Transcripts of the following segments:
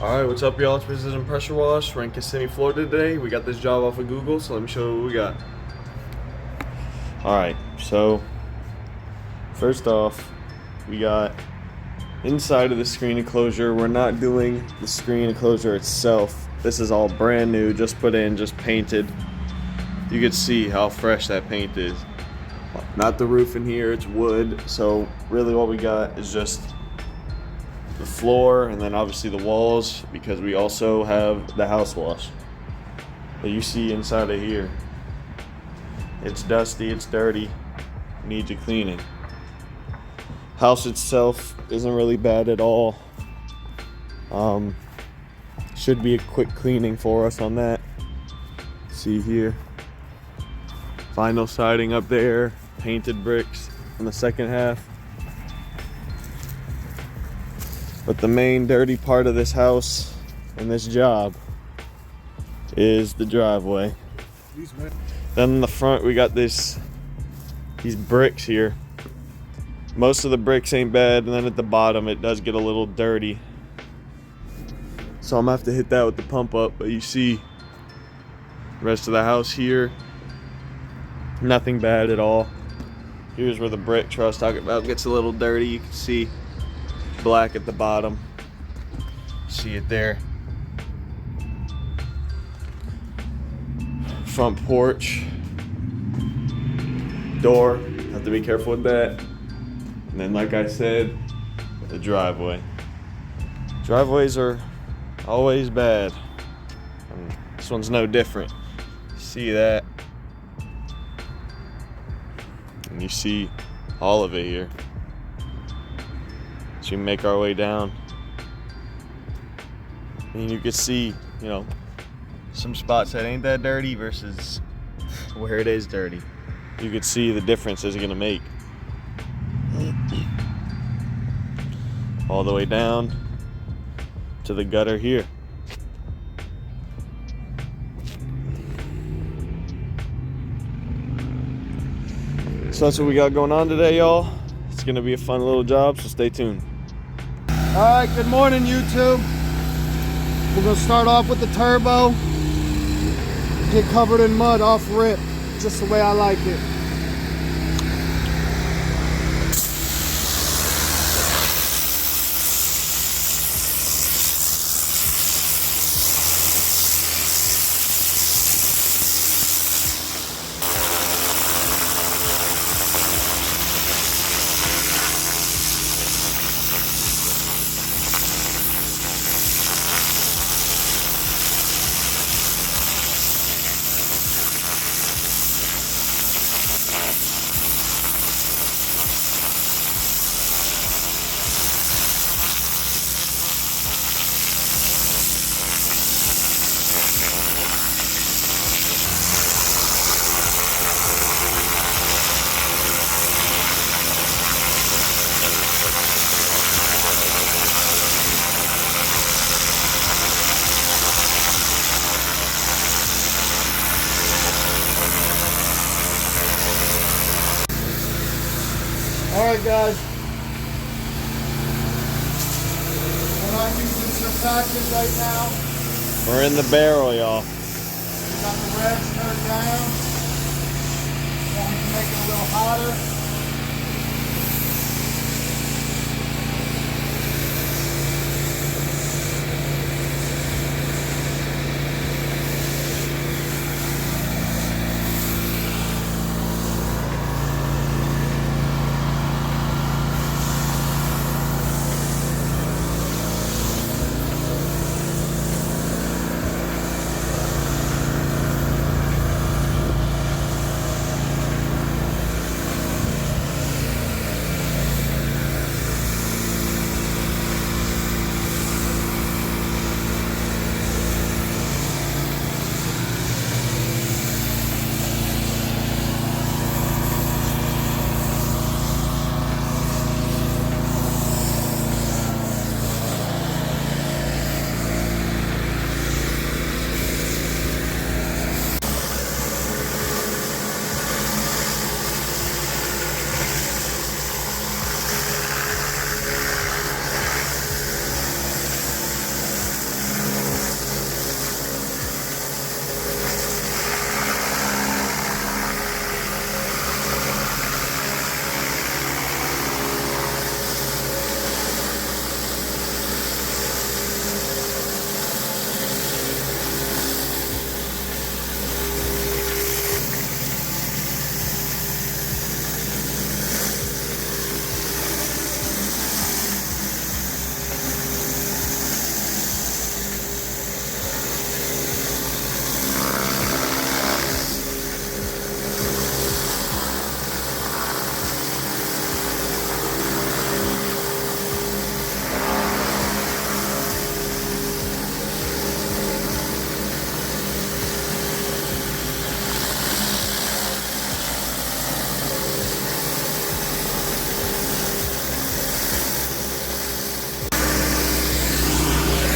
Alright, what's up y'all? It's Precision Pressure Wash. We're in Kissimmee, Florida today. We got this job off of Google, so let me show you what we got. Alright, so first off, we got inside of the screen enclosure. We're not doing the screen enclosure itself. This is all brand new, just put in, just painted. You can see how fresh that paint is. Not the roof in here, it's wood. So really what we got is just the floor and then obviously the walls, because we also have the house wash that you see inside of here. It's dusty, it's dirty, needs a cleaning. House itself isn't really bad at all. Should be a quick cleaning for us on that. See here, vinyl siding up there, painted bricks in the second half. But the main dirty part of this house and this job is the driveway. Then in the front we got these bricks here. Most of the bricks ain't bad, and then at the bottom it does get a little dirty. So I'm gonna have to hit that with the pump up, but you see the rest of the house here, nothing bad at all. Here's where the brick truss I was talking about gets a little dirty. You can see black at the bottom. See it there. Front porch. Door. Have to be careful with that. And then like I said, the driveway. Driveways are always bad. And this one's no different. See that? And you see all of it here. So we make our way down. And you can see, you know, some spots that ain't that dirty versus where it is dirty. You can see the difference it's gonna make. All the way down to the gutter here. So that's what we got going on today, y'all. It's gonna be a fun little job, so stay tuned. All right, good morning, YouTube. We're gonna start off with the turbo. Get covered in mud off rip, just the way I like it. Alright guys, we're not using surfactant right now. We're in the barrel, y'all. We got the revs turned down. Want me to make it a little hotter.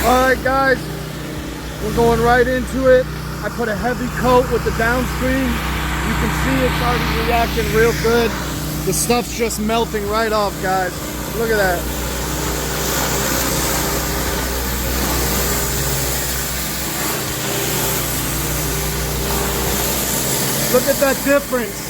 Alright guys, we're going right into it. I put a heavy coat with the downstream. You can see it's already reacting real good. The stuff's just melting right off, guys. Look at that. Look at that difference.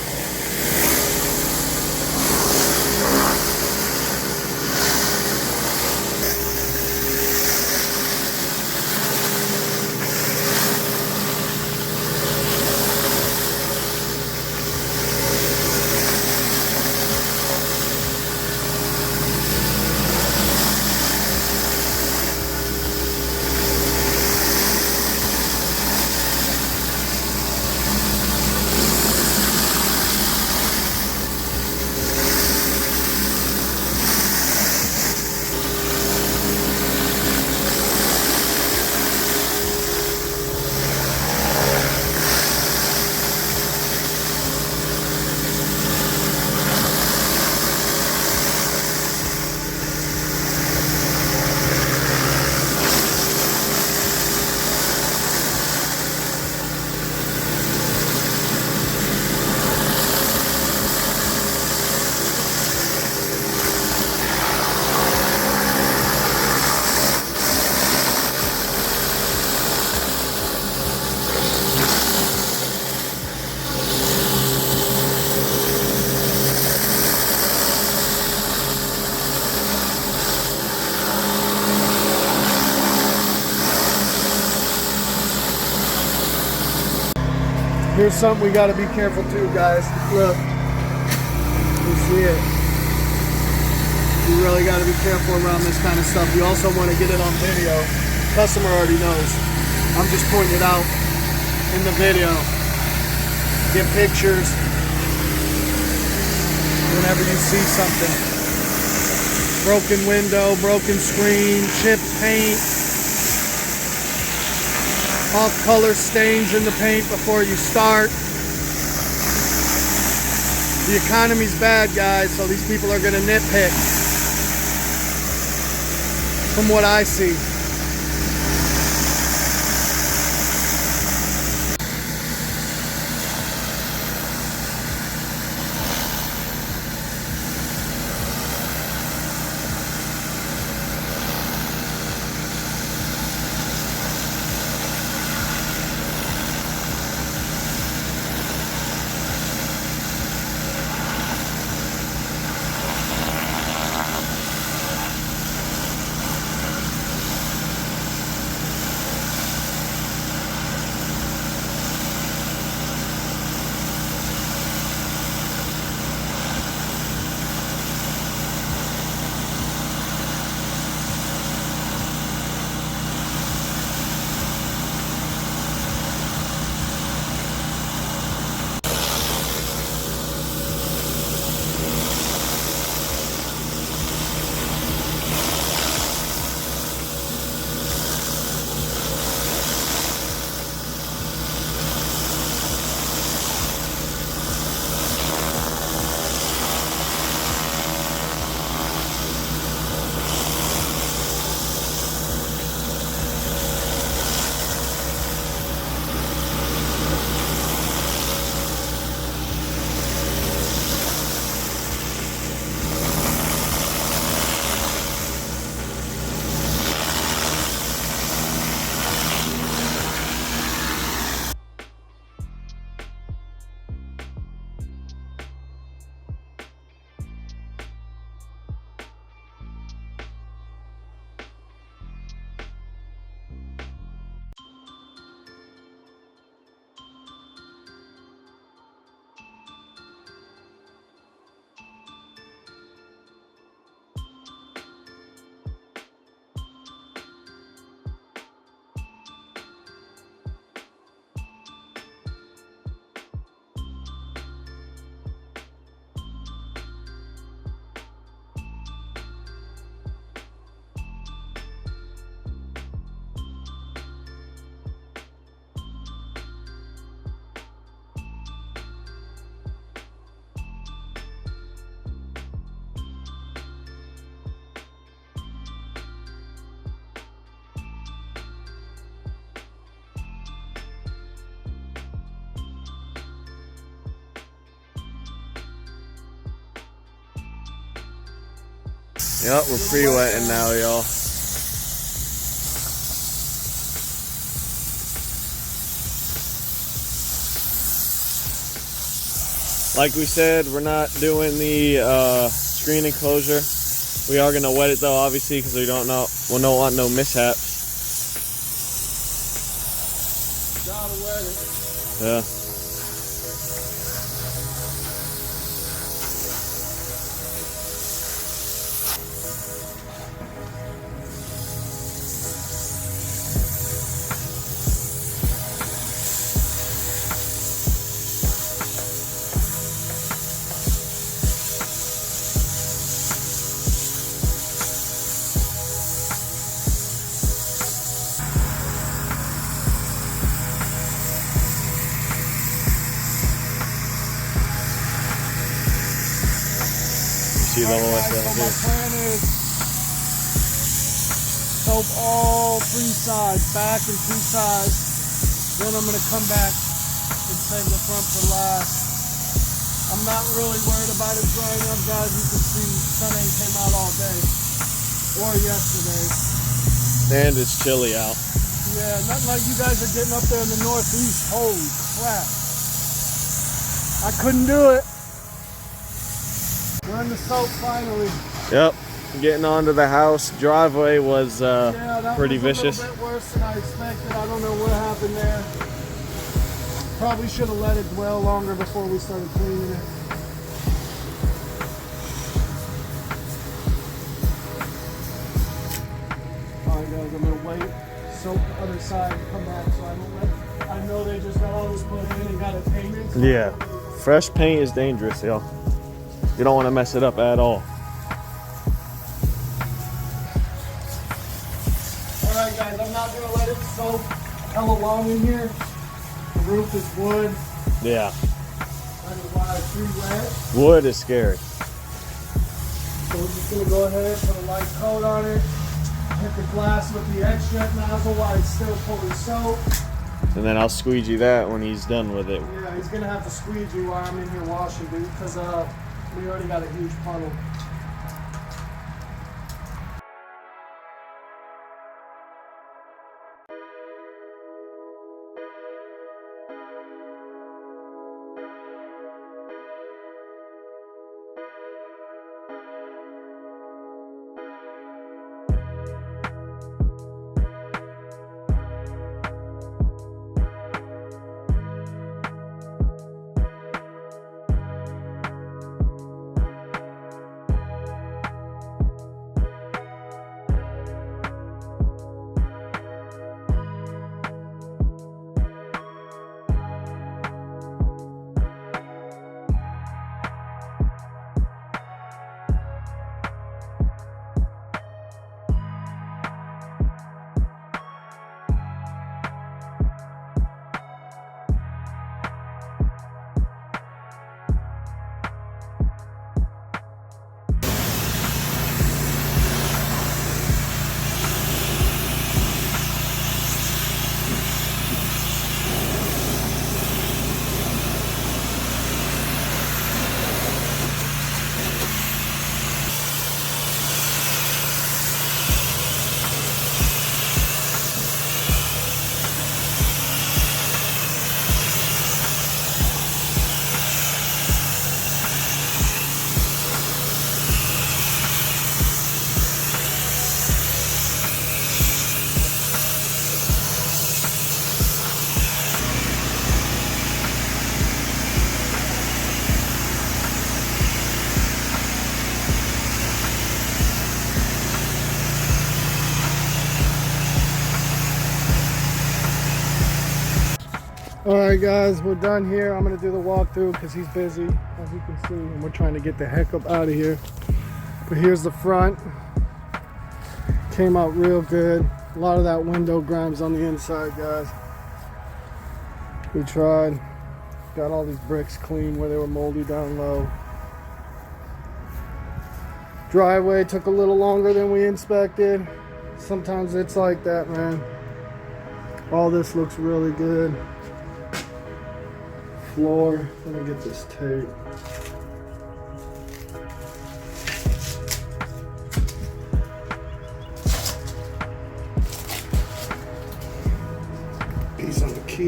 Here's something we gotta be careful too, guys. Look, you see it. You really gotta be careful around this kind of stuff. You also want to get it on video. Customer already knows. I'm just pointing it out in the video. Get pictures whenever you see something. Broken window, broken screen, chipped paint. Off-color stains in the paint before you start. The economy's bad, guys, so these people are gonna nitpick. From what I see. Yep, we're pre-wetting now, y'all. Like we said, we're not doing the screen enclosure. We are gonna wet it though, obviously, because we don't want no mishaps. Gotta wet it. Yeah. See the whole Alright, guys, so my plan is soap all three sides, back and two sides. Then I'm gonna come back and save the front for last. I'm not really worried about it drying up, guys. You can see sun ain't came out all day or yesterday. And it's chilly out. Yeah, nothing like you guys are getting up there in the northeast. Holy crap. I couldn't do it. We're in the soap finally. Yep. Getting onto the house. Driveway was That pretty was vicious. a little bit worse than I expected. I don't know what happened there. Probably should have let it dwell longer before we started cleaning it. Alright guys, I'm gonna wait, soak the other side and come back so I don't let, I know they just got all this put in and got it painted. So Yeah. Fresh paint is dangerous, y'all. You don't want to mess it up at all. Alright guys, I'm not gonna let it soak hella long in here. The roof is wood. Yeah. Otherwise, too wet. Wood is scary. So we're just gonna go ahead, put a light coat on it, hit the glass with the extract nozzle while it's still fully soaked. And then I'll squeegee that when he's done with it. Yeah, he's gonna have to squeegee while I'm in here washing, dude, because we already got a huge puddle. Alright guys, we're done here. I'm gonna do the walkthrough because he's busy, as you can see, and we're trying to get the heck up out of here. But here's the front. Came out real good. A lot of that window grime's on the inside, guys. We tried. Got all these bricks clean where they were moldy down low. Driveway took a little longer than we inspected. Sometimes it's like that, man. All this looks really good. Floor, let me get this tape.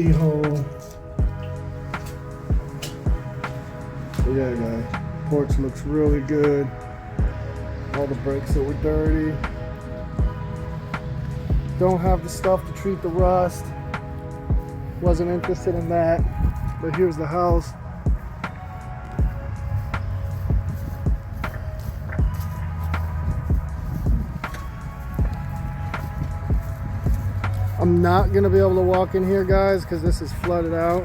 keyhole. But yeah, guys, porch looks really good. All the brakes that were dirty. Don't have the stuff to treat the rust. Wasn't interested in that. But here's the house. I'm not gonna be able to walk in here, guys, because this is flooded out.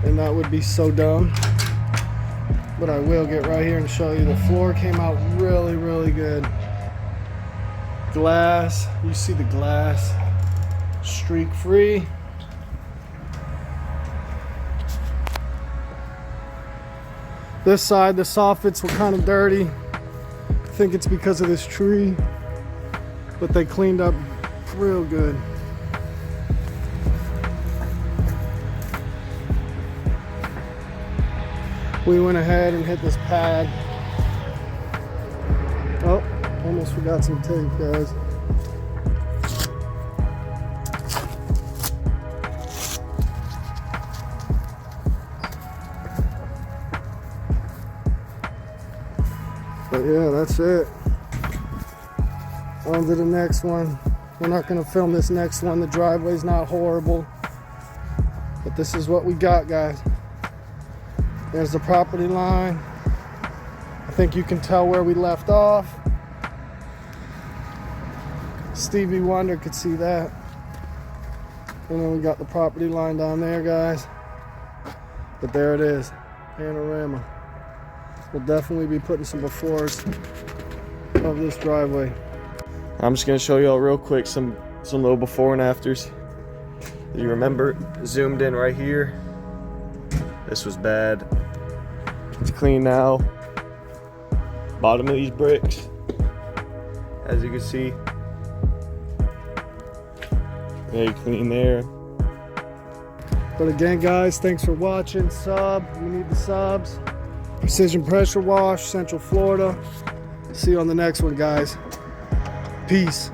And that would be so dumb. But I will get right here and show you. The floor came out really, really good. Glass, you see the glass, streak free. This side, the soffits were kind of dirty. I think it's because of this tree, but they cleaned up real good. We went ahead and hit this pad. Oh, almost forgot some tape, guys. But yeah, that's it. On to the next one. We're not gonna film this next one. The driveway's not horrible. But this is what we got, guys. There's the property line. I think you can tell where we left off. Stevie Wonder could see that. And then we got the property line down there, guys. But there it is, panorama. We'll definitely be putting some befores of this driveway. I'm just gonna show y'all real quick some little before and afters. You remember, zoomed in right here. This was bad. It's clean now. Bottom of these bricks, as you can see, very clean there. But again, guys, thanks for watching. Sub, we need the subs. Precision pressure wash, Central Florida. See you on the next one, guys. Peace.